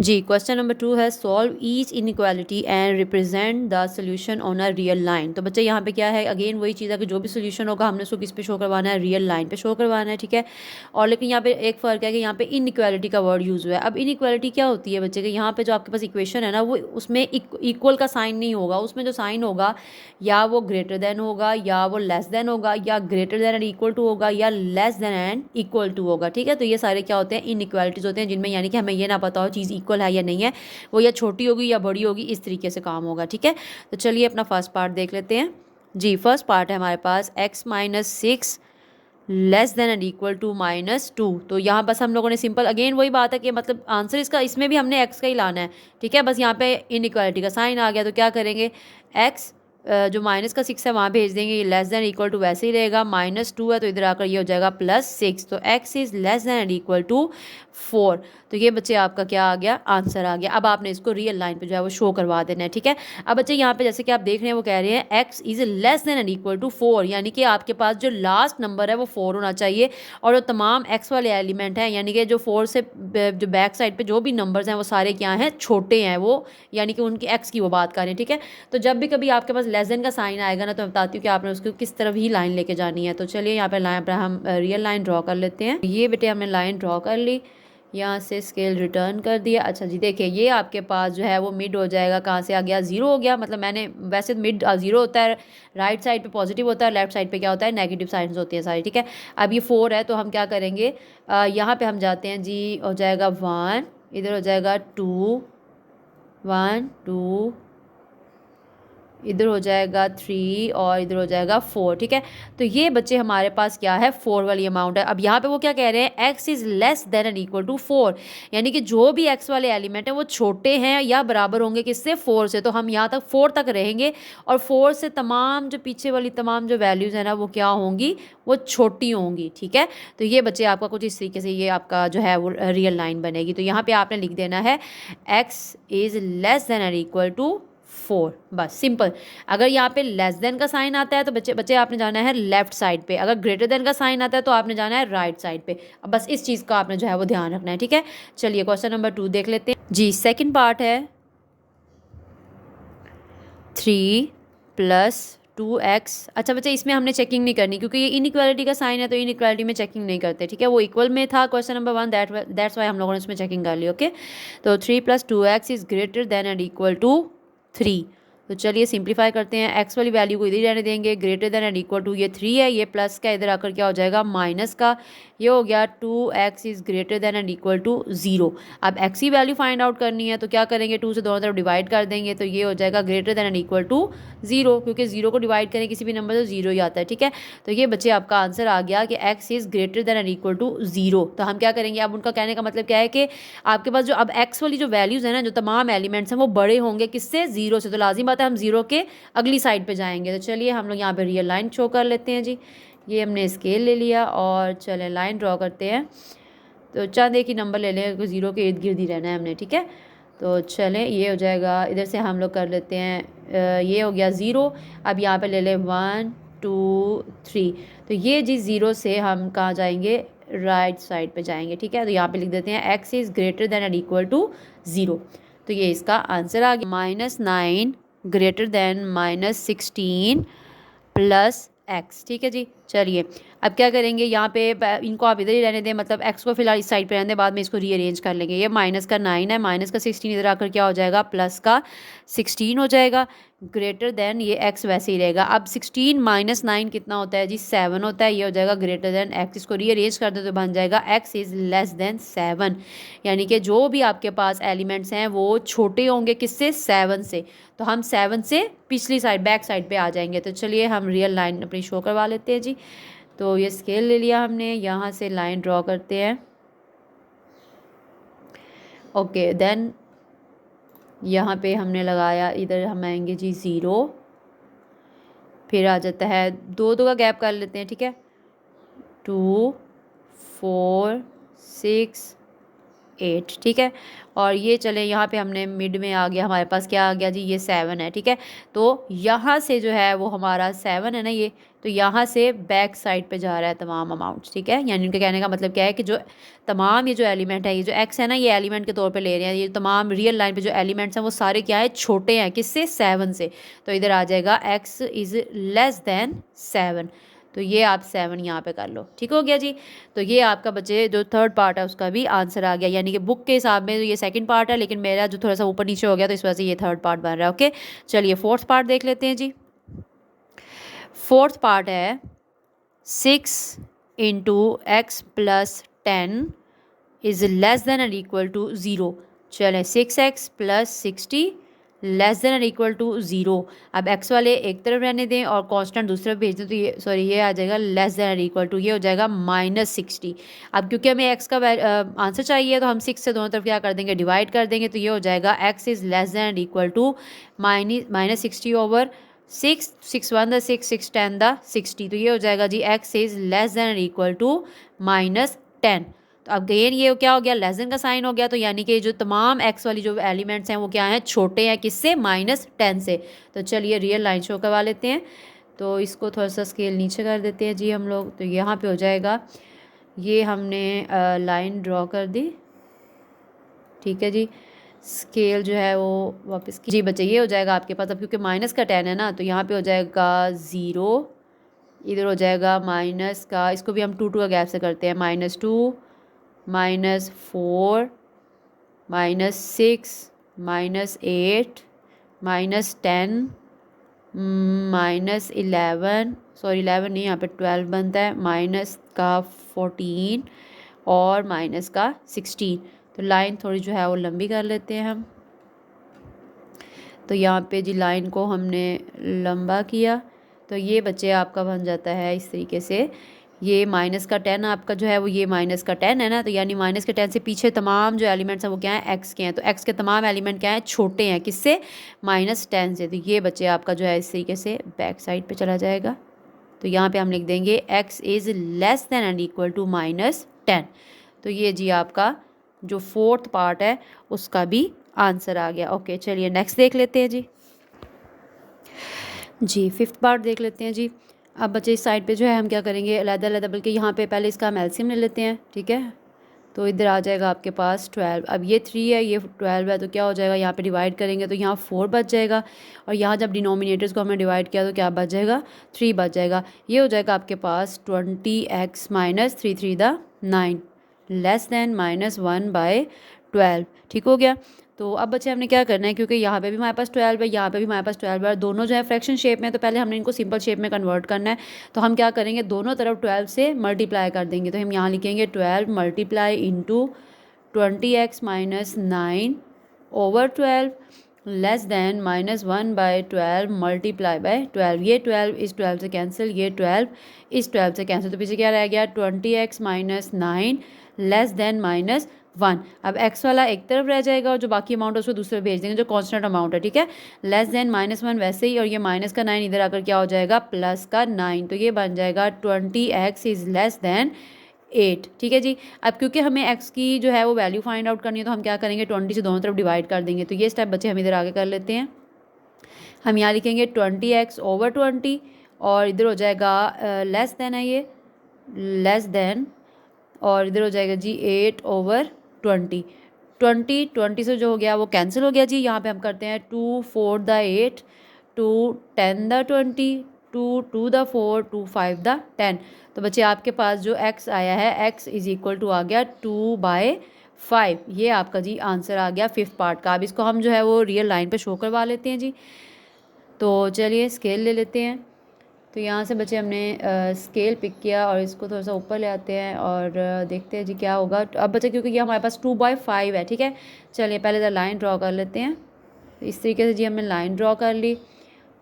जी, question number 2 है solve each inequality and represent the solution on a real line. तो बच्चे यहाँ पे क्या है, अगेन वही चीज़ है कि जो भी सॉल्यूशन होगा हमने उसको किस पे शो करवाना है, रियल लाइन पे शो करवाना है, ठीक है। और लेकिन यहाँ पे एक फ़र्क है कि यहाँ पे इनइक्वालिटी का वर्ड यूज़ हुआ है। अब इनइक्वालिटी क्या होती है बच्चे के, यहाँ पे जो आपके पास इक्वेशन है ना, वो उसमें इक्वल का साइन नहीं होगा। उसमें जो साइन होगा या वो ग्रेटर देन होगा, या वो लेस देन होगा, या greater than and equal to होगा, या less than and equal to होगा, ठीक है। तो ये सारे क्या होते हैं, इनइक्वालिटीज़ होते हैं, जिनमें यानी कि हमें ये ना पता हो चीज़ इक्वल है या नहीं है, वो या छोटी होगी या बड़ी होगी, इस तरीके से काम होगा, ठीक है। तो चलिए अपना फर्स्ट पार्ट देख लेते हैं। जी, फर्स्ट पार्ट है हमारे पास x-6 less than and equal to -2। तो यहाँ बस हम लोगों ने सिंपल अगेन वही बात है कि मतलब आंसर इसका, इसमें भी हमने x का ही लाना है, ठीक है। बस यहाँ पे इनइक्वालिटी का साइन आ गया तो क्या करेंगे, x जो -6 है वहाँ भेज देंगे, ये लेस देन इक्वल टू वैसे ही रहेगा, -2 है तो इधर आकर ये हो जाएगा +6। तो x is less than and equal to 4। तो ये बच्चे आपका क्या आ गया, आंसर आ गया। अब आपने इसको रियल लाइन पे जो है वो शो करवा देना है, ठीक है। अब बच्चे यहाँ पे जैसे कि आप देख रहे हैं वो कह रहे हैं x is less than and equal to 4, यानी कि आपके पास जो लास्ट नंबर है वो 4 होना चाहिए, और जो तमाम x वाले एलिमेंट हैं, यानी कि जो 4 से जो बैक साइड पे जो भी नंबर्स हैं वो सारे क्या हैं, छोटे हैं वो, यानी कि उनकी x की वो बात करें, ठीक है। तो जब भी कभी आपके पास लेस देन का साइन आएगा ना, तो मैं बताती हूँ कि आपने उसको किस तरफ ही लाइन लेके जानी है। तो चलिए यहाँ पे लाइन पर हम रियल लाइन ड्रॉ कर लेते हैं। ये बेटे हमने लाइन ड्रॉ कर ली, यहाँ से स्केल रिटर्न कर दिया। अच्छा जी, देखिए ये आपके पास जो है वो मिड हो जाएगा, कहाँ से आ गया, जीरो हो गया। मतलब मैंने वैसे मिड जीरो होता है, राइट साइड पे पॉजिटिव होता है, लेफ्ट साइड पे क्या होता है, नेगेटिव साइंस होती है सारी, ठीक है। अब ये 4 है तो हम क्या करेंगे, यहाँ पे हम जाते हैं जी, हो जाएगा 1, इधर हो जाएगा 2, 1 2, इधर हो जाएगा 3, और इधर हो जाएगा 4, ठीक है। तो ये बच्चे हमारे पास क्या है, 4 वाली अमाउंट है। अब यहाँ पे वो क्या कह रहे हैं, x is less than and equal to 4, यानी कि जो भी x वाले एलिमेंट हैं वो छोटे हैं या बराबर होंगे किससे, 4 से। तो हम यहाँ तक 4 तक रहेंगे, और 4 से तमाम जो पीछे वाली तमाम जो वैल्यूज़ हैं ना वो क्या होंगी, वो छोटी होंगी, ठीक है। तो ये बच्चे आपका कुछ इस तरीके से ये आपका जो है वो रियल लाइन बनेगी। तो यहाँ पर आपने लिख देना है x is less than and equal to 4, बस सिंपल। अगर यहाँ पे लेस देन का साइन आता है तो बच्चे बच्चे आपने जाना है लेफ्ट साइड पे, अगर ग्रेटर देन का साइन आता है तो आपने जाना है राइट साइड पे। अब बस इस चीज़ का आपने जो है वो ध्यान रखना है, ठीक है। चलिए क्वेश्चन नंबर 2 देख लेते हैं जी। सेकंड पार्ट है 3 + 2x। अच्छा बच्चे इसमें हमने चेकिंग नहीं करनी, क्योंकि ये इनइक्वालिटी का साइन है, तो इनइक्वालिटी में चेकिंग नहीं करते, ठीक है। वो इक्वल में था क्वेश्चन नंबर 1, दैट्स वाई हम लोगों ने इसमें चेकिंग कर ली, ओके। तो 3 + 2x is greater than and equal to 3। तो चलिए सिंप्लीफाई करते हैं, x वाली वैल्यू को इधर ही रहने देंगे, greater than and equal to ये 3 है, ये प्लस का इधर आकर क्या हो जाएगा, माइनस का। ये हो गया 2x is greater than and equal to 0। अब x की वैल्यू फाइंड आउट करनी है तो क्या करेंगे, 2 से दोनों तरफ डिवाइड कर देंगे, तो ये हो जाएगा greater than and equal to 0, क्योंकि 0 को डिवाइड करें किसी भी नंबर से 0 ही आता है, ठीक है। तो ये बच्चे आपका आंसर आ गया कि x is greater than and equal to 0। तो हम क्या करेंगे, अब उनका कहने का मतलब क्या है कि आपके पास जो अब x वाली जो वैल्यूज़ है ना, जो तमाम एलिमेंट्स हैं वो बड़े होंगे किससे, 0 से। तो लाजिम बात है हम 0 के अगली साइड पे जाएंगे। तो चलिए हम लोग यहाँ पे रियल लाइन शो कर लेते हैं जी। ये हमने स्केल ले लिया और चलें लाइन ड्रॉ करते हैं। तो चंद एक ही नंबर ले लें, 0 के इर्द गिर्द ही रहना है हमने, ठीक है। तो चलें ये हो जाएगा, इधर से हम लोग कर लेते हैं, ये हो गया 0। अब यहाँ पे ले लें 1 2 3। तो ये जी 0 से हम कहाँ जाएंगे, राइट साइड पे जाएंगे, ठीक है। तो यहाँ पे लिख देते हैं x is greater than and equal to 0। तो ये इसका आंसर आ गया, -9 ग्रेटर देन -16 + x, ठीक है जी। चलिए अब क्या करेंगे, यहाँ पे इनको आप इधर ही रहने दें, मतलब x को फिलहाल इस साइड पे रहने दें, बाद में इसको रीअरेंज कर लेंगे। ये माइनस का 9 है, माइनस का 16 इधर आकर क्या हो जाएगा, प्लस का 16 हो जाएगा, ग्रेटर देन ये x वैसे ही रहेगा। अब 16 - 9 कितना होता है जी, 7 होता है। ये हो जाएगा ग्रेटर देन x, इसको रीअरेंज कर दो तो बन जाएगा x इज़ लेस देन 7, यानी कि जो भी आपके पास एलिमेंट्स हैं वो छोटे होंगे किससे, 7 से। तो हम 7 से पिछली साइड बैक साइड पे आ जाएंगे। तो चलिए हम रियल लाइन अपनी शो करवा लेते हैं जी। तो ये स्केल ले लिया हमने, यहाँ से लाइन ड्रॉ करते हैं, ओके। देन यहाँ पे हमने लगाया, इधर हम आएंगे जी 0, फिर आ जाता है 2 2 का गैप कर लेते हैं, ठीक है। 2 4 6 8, ठीक है। और ये चले यहाँ पे हमने मिड में आ गया, हमारे पास क्या आ गया जी, ये 7 है, ठीक है। तो यहाँ से जो है वो हमारा 7 है ना ये, तो यहाँ से बैक साइड पे जा रहा है तमाम अमाउंट्स, ठीक है। यानी उनके कहने का मतलब क्या है कि जो तमाम ये जो एलिमेंट है, ये जो एक्स है ना, ये एलिमेंट के तौर पे ले रहे हैं। ये तमाम रियल लाइन पे जो एलिमेंट्स हैं वो सारे क्या है, छोटे हैं, किससे, 7 से। तो इधर आ जाएगा एक्स इज़ लेस दैन 7। तो ये आप 7 यहाँ पे कर लो, ठीक हो गया जी। तो ये आपका बच्चे जो थर्ड पार्ट है उसका भी आंसर आ गया, यानी कि बुक के हिसाब में तो ये सेकंड पार्ट है, लेकिन मेरा जो थोड़ा सा ऊपर नीचे हो गया तो इस वजह से ये थर्ड पार्ट बन रहा है। ओके, चलिए फोर्थ पार्ट देख लेते हैं जी। फोर्थ पार्ट है 6 into x plus 10 is less than और इक्वल टू 0। चलें, 6x प्लस 60 लेस देन और इक्वल टू 0। अब x वाले एक तरफ रहने दें और कांस्टेंट दूसरी तरफ भेज दें, तो ये सॉरी ये आ जाएगा लेस देन और इक्वल टू, ये हो जाएगा -60। अब क्योंकि हमें x का आंसर चाहिए तो हम 6 से दोनों तरफ क्या कर देंगे, डिवाइड कर देंगे। तो ये हो जाएगा x इज़ लेस देन और इक्वल टू -60 ओवर 6, 6 1 द 6, 6 10 द 60। तो ये हो जाएगा जी x इज़ लेस देन और इक्वल टू -10। तो अब अगेन ये क्या हो गया, लेस देन का साइन हो गया। तो यानी कि जो तमाम एक्स वाली जो एलिमेंट्स हैं वो क्या हैं, छोटे हैं, किससे, -10 से। तो चलिए रियल लाइन शो करवा लेते हैं। तो इसको थोड़ा सा स्केल नीचे कर देते हैं जी हम लोग। तो यहाँ पे हो जाएगा, ये हमने लाइन ड्रॉ कर दी, ठीक है जी। स्केल जो है वो वापस जी बच्चे, ये हो जाएगा आपके पास। अब क्योंकि माइनस का 10 है ना, तो यहाँ पे हो जाएगा 0, इधर हो जाएगा माइनस का, इसको भी हम 2 2 का गैप से करते हैं, -2 -4 -6 -8 -10 -11, सॉरी 11 नहीं, यहाँ पे 12 बनता है, माइनस का 14 और माइनस का 16। तो लाइन थोड़ी जो है वो लंबी कर लेते हैं हम। तो यहाँ पे जी लाइन को हमने लंबा किया, तो ये बच्चे आपका बन जाता है इस तरीके से। ये माइनस का 10 आपका जो है वो ये माइनस का 10 है ना, तो यानी माइनस के 10 से पीछे तमाम जो एलिमेंट्स हैं वो क्या हैं, एक्स के हैं। तो एक्स के तमाम एलिमेंट क्या हैं, छोटे हैं, किससे, -10 से। तो ये बच्चे आपका जो है इस तरीके से बैक साइड पे चला जाएगा। तो यहाँ पे हम लिख देंगे x is less than and equal to -10। तो ये जी आपका जो फोर्थ पार्ट है उसका भी आंसर आ गया। ओके, चलिए नेक्स्ट देख लेते हैं जी फिफ्थ पार्ट देख लेते हैं जी। अब बच्चे इस साइड पे जो है हम क्या करेंगे, अलग-अलग, बल्कि यहाँ पे पहले इसका हम एलसीएम ले लेते हैं, ठीक है। तो इधर आ जाएगा आपके पास 12। अब ये 3 है, ये 12 है, तो क्या हो जाएगा, यहाँ पे डिवाइड करेंगे तो यहाँ 4 बच जाएगा, और यहाँ जब डिनोमिनेटर्स को हमने डिवाइड किया तो क्या बच जाएगा, 3 बच जाएगा। ये हो जाएगा आपके पास 20x - 3 3 द 9 लेस देन -1/12, ठीक हो गया। तो अब बच्चे हमने क्या करना है, क्योंकि यहाँ पे भी हमारे पास 12 है, यहाँ पे भी हमारे पास 12 है, दोनों जो है फ्रैक्शन शेप में, तो पहले हमने इनको सिंपल शेप में कन्वर्ट करना है। तो हम क्या करेंगे, दोनों तरफ 12 से मल्टीप्लाई कर देंगे। तो हम यहाँ लिखेंगे 12 multiply into 20x - 9 over 12 less than -1/12 multiply by 12। ये 12 इस 12 से कैंसिल, ये 12 इस 12 से कैंसिल, तो पीछे क्या रह गया, 20x - 9 लेस देन -1। अब x वाला एक तरफ रह जाएगा और जो बाकी अमाउंट है उसको दूसरे भेज देंगे, जो कांस्टेंट अमाउंट है, ठीक है। लेस देन -1 वैसे ही, और ये माइनस का 9 इधर आकर क्या हो जाएगा, प्लस का 9। तो ये बन जाएगा 20x इज़ लेस देन 8, ठीक है जी। अब क्योंकि हमें x की जो है वो वैल्यू फाइंड आउट करनी है, तो हम क्या करेंगे, 20 से दोनों तरफ डिवाइड कर देंगे। तो ये स्टेप बच्चे हम इधर आगे कर लेते हैं। हम यहाँ लिखेंगे 20x ओवर 20, और इधर हो जाएगा लेस देन है ये, लेस देन, और इधर हो जाएगा जी 8 ओवर 20। 20 से जो हो गया वो कैंसिल हो गया जी। यहाँ पे हम करते हैं 2 4 द 8, 2 10 द 20, 2 2 द 4, 2 5 द 10। तो बच्चे आपके पास जो x आया है, x इज़ इक्वल टू आ गया 2/5। ये आपका जी आंसर आ गया फिफ्थ पार्ट का। अब इसको हम जो है वो रियल लाइन पे शो करवा लेते हैं जी। तो चलिए स्केल ले लेते हैं। तो यहाँ से बच्चे हमने स्केल पिक किया और इसको थोड़ा सा ऊपर ले आते हैं और देखते हैं जी क्या होगा। अब बच्चे क्योंकि ये हमारे पास 2/5 है, ठीक है। चलिए पहले लाइन ड्रॉ कर लेते हैं। तो इस तरीके से जी हमने लाइन ड्रॉ कर ली,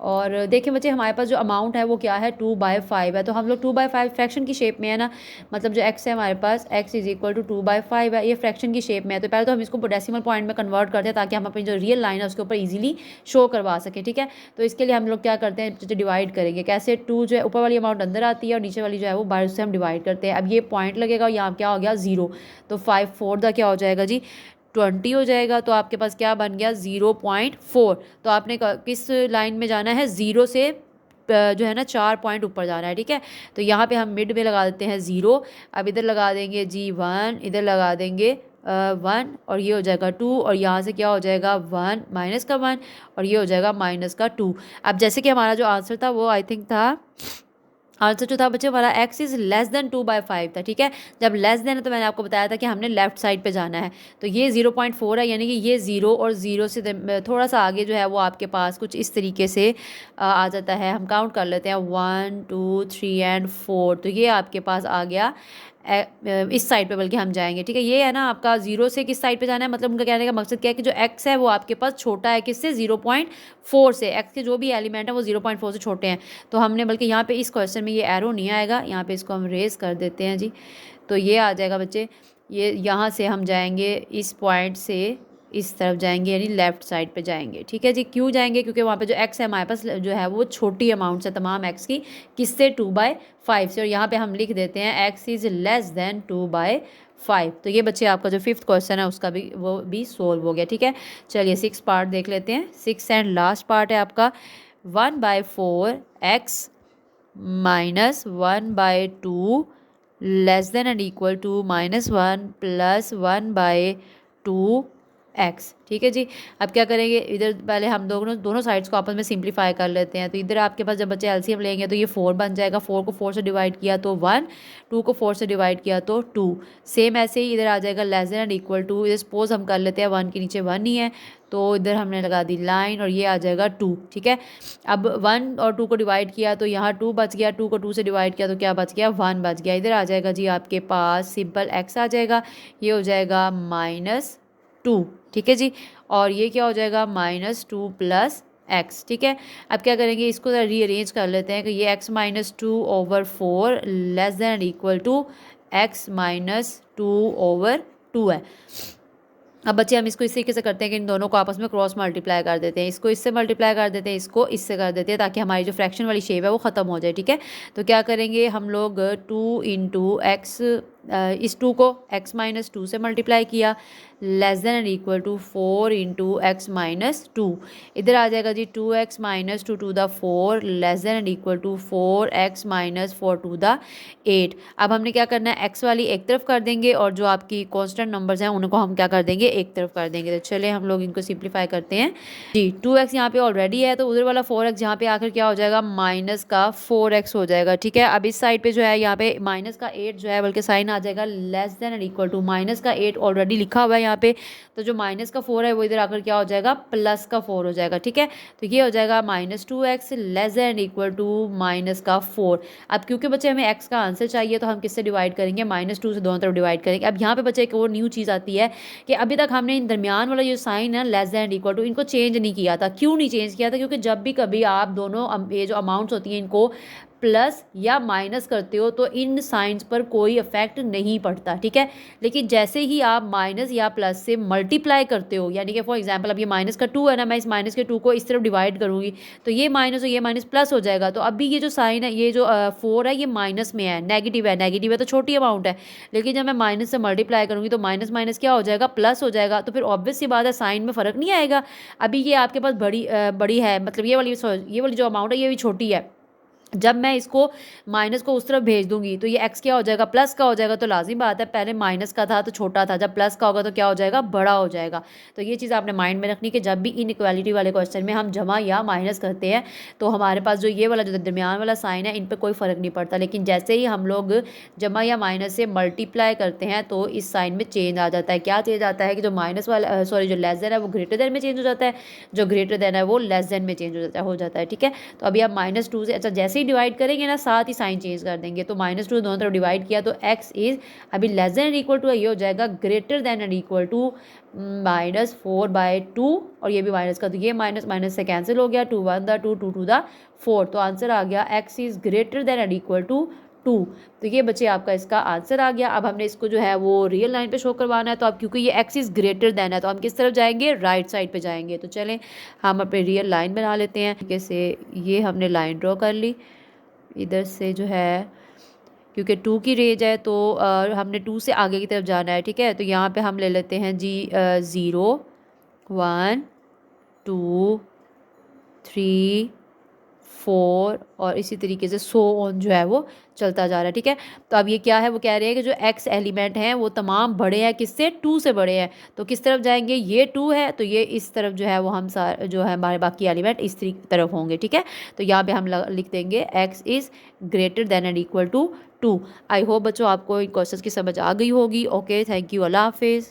और देखिए बच्चे हमारे पास जो अमाउंट है वो क्या है 2/5 है, तो हम लोग 2/5 फ्रैक्शन की शेप में है ना, मतलब जो x है हमारे पास x इज इक्वल टू 2/5 है, ये फ्रैक्शन की शेप में है। तो पहले तो हम इसको डेसिमल पॉइंट में कन्वर्ट करते हैं ताकि हम अपनी जो रियल लाइन है उसके ऊपर ईजिली शो करवा सकें, ठीक है। तो इसके लिए हम लोग क्या करते हैं, जो डिवाइड करेंगे कैसे, 2 जो है ऊपर वाली अमाउंट अंदर आती है और नीचे वाली जो है वो बाहर से हम डिवाइड करते हैं। अब ये पॉइंट लगेगा, यहाँ क्या हो गया 0, तो 5/4 का क्या हो जाएगा जी 20 हो जाएगा। तो आपके पास क्या बन गया 0.4। तो आपने किस लाइन में जाना है, 0 से जो है ना 4 पॉइंट ऊपर जाना है, ठीक है। तो यहाँ पे हम मिड में लगा देते हैं 0। अब इधर लगा देंगे जी 1, इधर लगा देंगे 1 और ये हो जाएगा 2, और यहाँ से क्या हो जाएगा 1 माइनस का 1 और ये हो जाएगा माइनस का 2। अब जैसे कि हमारा जो आंसर था वो आई थिंक था, आंसर जो था बच्चे हमारा x इज़ लेस देन 2/5 था, ठीक है। जब लेस देन है तो मैंने आपको बताया था कि हमने लेफ्ट साइड पे जाना है। तो ये 0.4 है, यानी कि ये 0 और 0 से थोड़ा सा आगे जो है वो आपके पास कुछ इस तरीके से आ जाता है। हम काउंट कर लेते हैं 1 2 3 एंड 4। तो ये आपके पास आ गया इस साइड पे, बल्कि हम जाएंगे, ठीक है। ये है ना आपका 0 से किस साइड पे जाना है, मतलब उनका कहने का मकसद क्या है कि जो x है वो आपके पास छोटा है किससे, 0.4 से। x के जो भी एलिमेंट है वो 0.4 से छोटे हैं। तो हमने बल्कि यहाँ पे इस क्वेश्चन में ये एरो नहीं आएगा, यहाँ पे इसको हम रेस कर देते हैं जी। तो ये आ जाएगा बच्चे, ये यहाँ से हम जाएंगे इस पॉइंट से इस तरफ जाएंगे, यानी लेफ़्ट साइड पे जाएंगे, ठीक है जी। क्यों जाएंगे, क्योंकि वहाँ पे जो x है हमारे पास जो है वो छोटी अमाउंट से तमाम x की, किससे 2/5 से। और यहाँ पे हम लिख देते हैं x इज़ लेस देन 2/5। तो ये बच्चे आपका जो 5th क्वेश्चन है उसका भी वो भी सोल्व हो गया, ठीक है। चलिए 6 पार्ट देख लेते हैं। 6 एंड लास्ट पार्ट है आपका 1/4x minus 1/2 less than and equal to -1 plus 1/2 x, ठीक है जी। अब क्या करेंगे, इधर पहले हम दोनों साइड्स को आपस में सिंप्लीफाई कर लेते हैं। तो इधर आपके पास जब बच्चे एलसीएम लेंगे तो ये 4 बन जाएगा, 4 को 4 से डिवाइड किया तो 1, 2 को 4 से डिवाइड किया तो 2। सेम ऐसे ही इधर आ जाएगा less than and equal to, इधर सपोज हम कर लेते हैं 1 के नीचे 1 ही है, तो इधर हमने लगा दी लाइन और ये आ जाएगा 2, ठीक है। अब 1 और 2 को डिवाइड किया तो यहाँ 2 बच गया, 2 को 2 से डिवाइड किया तो क्या बच गया 1 बच गया। इधर आ जाएगा जी आपके पास सिंपल x आ जाएगा, ये हो जाएगा -2, ठीक है जी। और ये क्या हो जाएगा -2 प्लस x, ठीक है। अब क्या करेंगे, इसको रीअरेंज कर लेते हैं कि ये x -2/4 less than equal to x -2/2 है। अब बच्चे हम इसको इस तरीके से करते हैं कि इन दोनों को आपस में क्रॉस मल्टीप्लाई कर देते हैं, इसको इससे मल्टीप्लाई कर देते हैं, इसको इससे कर देते हैं, ताकि हमारी जो फ्रैक्शन वाली शेप है वो ख़त्म हो जाए, ठीक है। तो क्या करेंगे हम लोग 2 × x, इस 2 को x -2 से मल्टीप्लाई किया, less than and equal to 4 × x -2। इधर आ जाएगा जी 2x -2 टू द 4 less than and equal to 4x -4 टू द 8। अब हमने क्या करना है, x वाली एक तरफ कर देंगे और जो आपकी कांस्टेंट नंबर्स हैं उनको हम क्या कर देंगे, एक तरफ कर देंगे। तो चले हम लोग इनको सिंप्लीफाई करते हैं जी। 2x यहाँ पे ऑलरेडी है, तो उधर वाला 4x यहाँ पे आकर क्या हो जाएगा, -4x हो जाएगा, ठीक है। अब इस साइड पे जो है यहाँ पे -8 जो है बल्कि साइन आ जाएगा less than and equal to, -8 already लिखा हुआ है यहाँ पे, तो जो -4 है वो इधर आकर क्या हो जाएगा, +4 हो जाएगा, ठीक है। तो ये हो जाएगा -2x less than equal to -4। अब क्योंकि बच्चे हमें x का आंसर चाहिए तो हम किससे डिवाइड करेंगे, -2 से दोनों तरफ डिवाइड करेंगे। अब यहाँ पे बच्चे एक और न्यू चीज़ आती है कि अभी तक हमने इन दरमियान वाला जो साइन है लेस देन इक्वल टू, इनको चेंज नहीं किया था। क्यों नहीं चेंज किया था, क्योंकि जब भी कभी आप दोनों ये जो अमाउंट्स होती हैं इनको प्लस या माइनस करते हो तो इन साइंस पर कोई इफेक्ट नहीं पड़ता, ठीक है। लेकिन जैसे ही आप माइनस या प्लस से मल्टीप्लाई करते हो, यानी कि फॉर एग्जांपल अब ये -2 है ना, मैं इस -2 को इस तरफ डिवाइड करूँगी तो ये माइनस और ये माइनस प्लस हो जाएगा। तो अभी ये जो साइन है, ये जो 4 है ये माइनस में है, नेगेटिव है तो छोटी अमाउंट है। लेकिन जब मैं माइनस से मल्टीप्लाई करूँगी तो माइनस माइनस क्या हो जाएगा, प्लस हो जाएगा। तो फिर ऑब्वियस सी बात है साइन में फ़र्क नहीं आएगा। अभी ये आपके पास बड़ी है, मतलब ये वाली जो अमाउंट है ये भी छोटी है। जब मैं इसको माइनस को उस तरफ भेज दूंगी तो ये x क्या हो जाएगा, प्लस का हो जाएगा। तो लाजिम बात है पहले माइनस का था तो छोटा था, जब प्लस का होगा तो क्या हो जाएगा, बड़ा हो जाएगा। तो ये चीज़ आपने माइंड में रखनी कि जब भी इनइक्वालिटी वाले क्वेश्चन में हम जमा या माइनस करते हैं तो हमारे पास जो ये वाला जो दरमियान वाला साइन है इन पर कोई फ़र्क नहीं पड़ता। लेकिन जैसे ही हम लोग जमा या माइनस से मल्टीप्लाई करते हैं तो इस साइन में चेंज आ जाता है। क्या चेंज आता है कि जो माइनस वाला जो लेस देन है वो ग्रेटर देन में चेंज हो जाता है, जो ग्रेटर देन है वो लेस देन में चेंज हो जाता है, ठीक है। तो अभी आप -2 से, अच्छा जैसे जैसे ही डिवाइड करेंगे ना साथ ही साइन चेंज कर देंगे। तो -2 दोनों तरफ डिवाइड किया तो x इज़ अभी लेस देन इक्वल टू ये हो जाएगा greater than and equal to -4/2 और ये भी माइनस का, तो ये माइनस माइनस से कैंसिल हो गया, 2 1 द 2 2 2 द 4। तो आंसर आ गया x is greater than and equal to 2। तो ये बच्चे आपका इसका आंसर आ गया। अब हमने इसको जो है वो रियल लाइन पे शो करवाना है, तो अब क्योंकि ये x इज़ ग्रेटर देन है तो हम किस तरफ जाएंगे, राइट साइड पे जाएंगे। तो चलें हम अपने रियल लाइन बना लेते हैं। तरीके से ये हमने लाइन ड्रॉ कर ली, इधर से जो है क्योंकि 2 की रेंज है तो हमने 2 से आगे की तरफ जाना है, ठीक है। तो यहाँ पे हम ले लेते हैं जी 0 1 2 3 4 और इसी तरीके से सो ऑन जो है वो चलता जा रहा है, ठीक है। तो अब ये क्या है, वो कह रहे हैं कि जो x एलिमेंट हैं वो तमाम बड़े हैं, किससे, 2 से बड़े हैं। तो किस तरफ जाएंगे, ये 2 है तो ये इस तरफ जो है वो हम जो है हमारे बाकी एलिमेंट इस तरफ होंगे, ठीक है। तो यहाँ पे हम लिख देंगे x is greater than and equal to 2। I hope बच्चों आपको इन क्वेश्चन की समझ आ गई होगी। ओके, थैंक यू, अल्लाह हाफिज़।